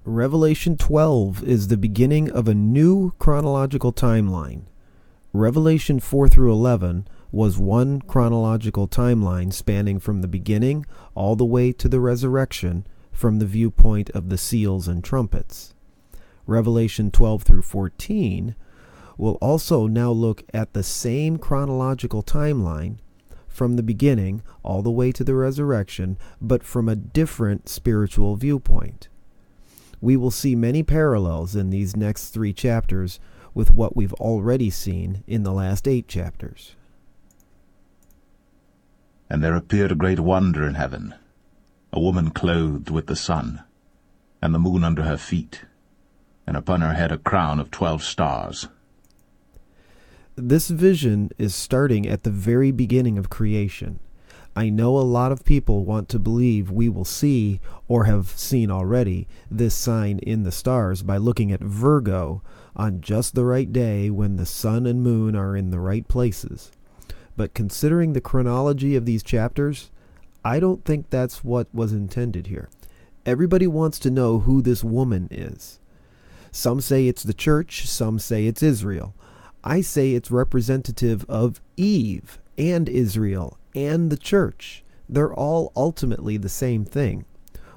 Revelation 12 is the beginning of a new chronological timeline. Revelation 4 through 11 was one chronological timeline spanning from the beginning all the way to the resurrection from the viewpoint of the seals and trumpets. Revelation 12 through 14 will also now look at the same chronological timeline from the beginning all the way to the resurrection, but from a different spiritual viewpoint. We will see many parallels in these next 3 chapters with what we've already seen in the last 8 chapters. And there appeared a great wonder in heaven, a woman clothed with the sun, and the moon under her feet, and upon her head a crown of 12 stars. This vision is starting at the very beginning of creation. I know a lot of people want to believe we will see, or have seen already, this sign in the stars by looking at Virgo on just the right day when the sun and moon are in the right places. But considering the chronology of these chapters, I don't think that's what was intended here. Everybody wants to know who this woman is. Some say it's the church, some say it's Israel. I say it's representative of Eve and Israel and the church. They're all ultimately the same thing.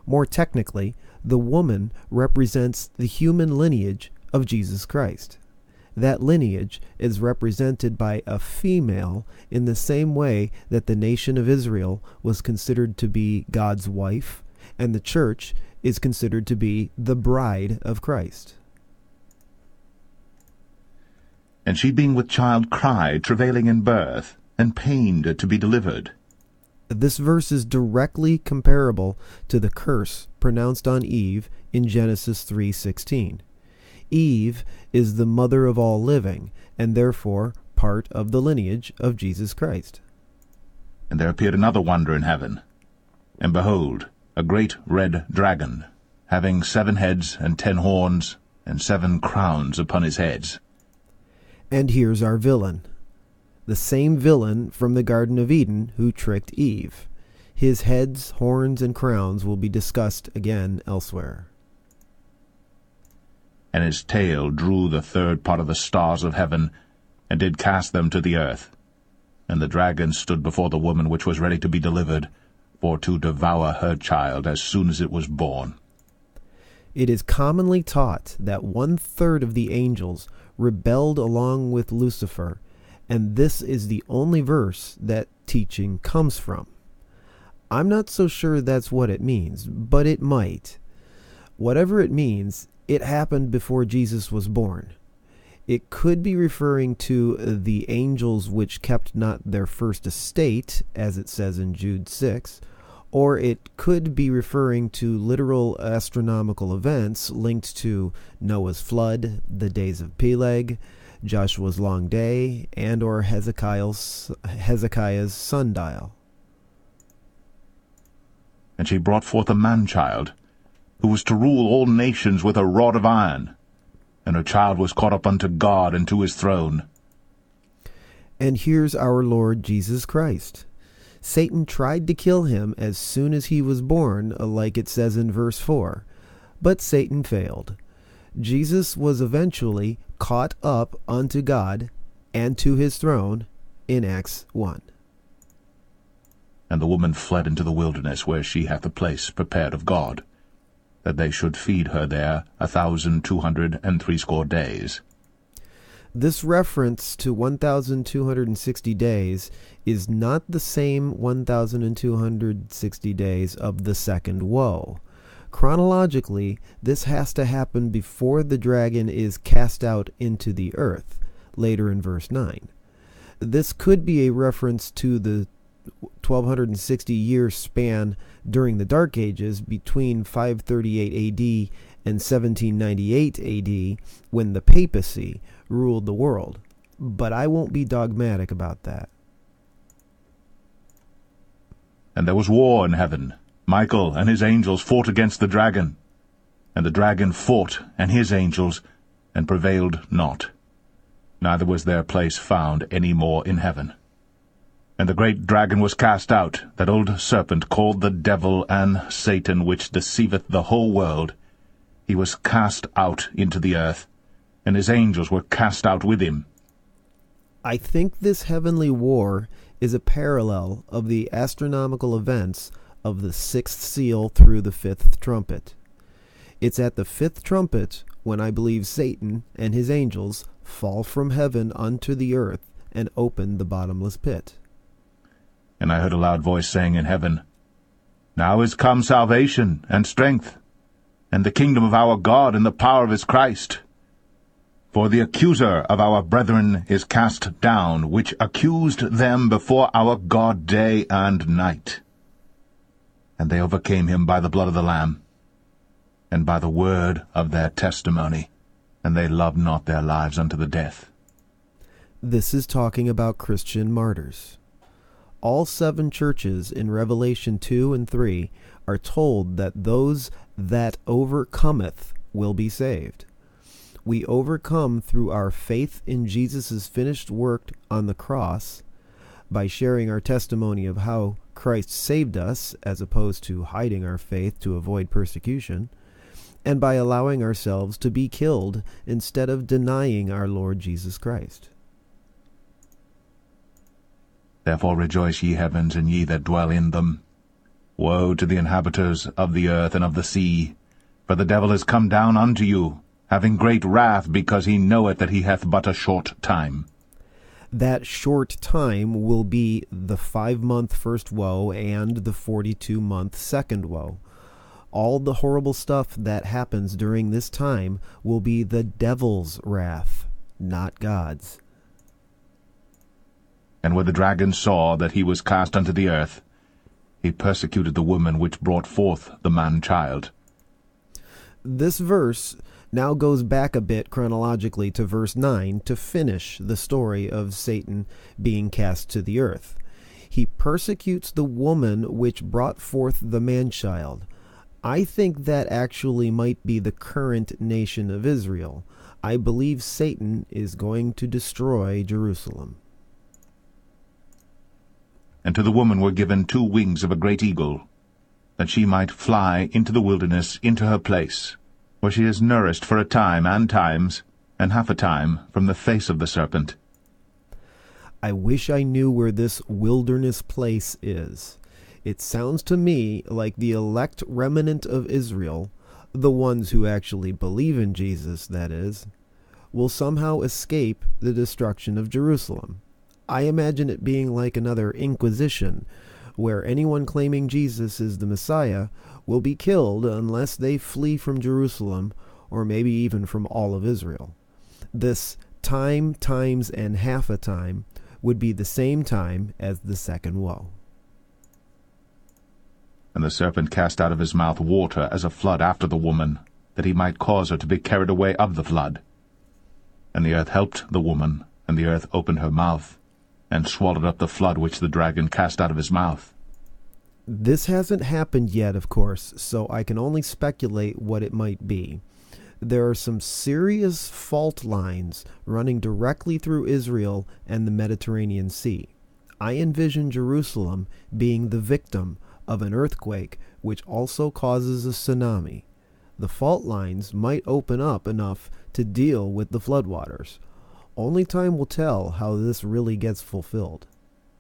More technically, the woman represents the human lineage of Jesus Christ. That lineage is represented by a female in the same way that the nation of Israel was considered to be God's wife, and the church is considered to be the bride of Christ. And she being with child cried, travailing in birth, and pained to be delivered. This verse is directly comparable to the curse pronounced on Eve in Genesis 3:16. Eve is the mother of all living, and therefore part of the lineage of Jesus Christ. And there appeared another wonder in heaven. And behold, a great red dragon, having 7 heads and 10 horns, and 7 crowns upon his heads. And here's our villain. The same villain from the Garden of Eden who tricked Eve. His heads, horns, and crowns will be discussed again elsewhere. And his tail drew the 3rd part of the stars of heaven, and did cast them to the earth. And the dragon stood before the woman which was ready to be delivered, for to devour her child as soon as it was born. It is commonly taught that 1/3 of the angels rebelled along with Lucifer, and this is the only verse that teaching comes from. I'm not so sure that's what it means, but it might. Whatever it means, it happened before Jesus was born. It could be referring to the angels which kept not their first estate, as it says in Jude 6, or it could be referring to literal astronomical events linked to Noah's flood, the days of Peleg, Joshua's long day, and or Hezekiah's sundial. And she brought forth a man-child, who was to rule all nations with a rod of iron. And her child was caught up unto God and to his throne. And here's our Lord Jesus Christ. Satan tried to kill him as soon as he was born, like it says in verse 4. But Satan failed. Jesus was eventually caught up unto God and to his throne in Acts 1. And the woman fled into the wilderness, where she hath a place prepared of God, that they should feed her there 1,260 days. This reference to 1,260 days is not the same 1,260 days of the second woe. Chronologically, this has to happen before the dragon is cast out into the earth, later in verse 9. This could be a reference to the 1,260-year span during the Dark Ages between 538 AD and 1798 AD, when the papacy ruled the world. But I won't be dogmatic about that. And there was war in heaven. Michael and his angels fought against the dragon. And the dragon fought and his angels, and prevailed not. Neither was their place found any more in heaven. And the great dragon was cast out, that old serpent called the devil and Satan, which deceiveth the whole world. He was cast out into the earth, and his angels were cast out with him. I think this heavenly war is a parallel of the astronomical events of the sixth seal through the fifth trumpet. It's at the fifth trumpet when I believe Satan and his angels fall from heaven unto the earth and open the bottomless pit. And I heard a loud voice saying in heaven, Now is come salvation and strength, and the kingdom of our God and the power of his Christ. For the accuser of our brethren is cast down, which accused them before our God day and night. And they overcame him by the blood of the Lamb, and by the word of their testimony, and they loved not their lives unto the death. This is talking about Christian martyrs. All 7 churches in Revelation 2 and 3 are told that those that overcometh will be saved. We overcome through our faith in Jesus' finished work on the cross, by sharing our testimony of how Christ saved us, as opposed to hiding our faith to avoid persecution, and by allowing ourselves to be killed instead of denying our Lord Jesus Christ. Therefore rejoice, ye heavens, and ye that dwell in them. Woe to the inhabitants of the earth and of the sea! For the devil is come down unto you, having great wrath, because he knoweth that he hath but a short time. That short time will be the 5-month first woe and the 42-month second woe. All the horrible stuff that happens during this time will be the devil's wrath, not God's. And when the dragon saw that he was cast unto the earth, he persecuted the woman which brought forth the man-child. This verse now goes back a bit chronologically to verse 9 to finish the story of Satan being cast to the earth. He persecutes the woman which brought forth the man-child. I think that actually might be the current nation of Israel. I believe Satan is going to destroy Jerusalem. And to the woman were given 2 wings of a great eagle, that she might fly into the wilderness, into her place, where she is nourished for a time and times, and half a time, from the face of the serpent. I wish I knew where this wilderness place is. It sounds to me like the elect remnant of Israel, the ones who actually believe in Jesus, that is, will somehow escape the destruction of Jerusalem. I imagine it being like another Inquisition, where anyone claiming Jesus is the Messiah will be killed unless they flee from Jerusalem, or maybe even from all of Israel. This time, times, and half a time would be the same time as the second woe. And the serpent cast out of his mouth water as a flood after the woman, that he might cause her to be carried away of the flood. And the earth helped the woman, and the earth opened her mouth, and swallowed up the flood which the dragon cast out of his mouth. This hasn't happened yet, of course, so I can only speculate what it might be. There are some serious fault lines running directly through Israel and the Mediterranean Sea. I envision Jerusalem being the victim of an earthquake which also causes a tsunami. The fault lines might open up enough to deal with the floodwaters. Only time will tell how this really gets fulfilled.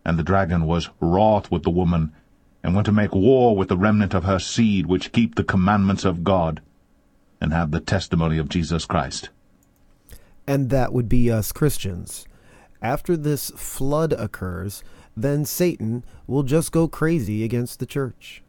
And the dragon was wroth with the woman, and went to make war with the remnant of her seed, which keep the commandments of God, and have the testimony of Jesus Christ. And that would be us Christians. After this flood occurs, then Satan will just go crazy against the church.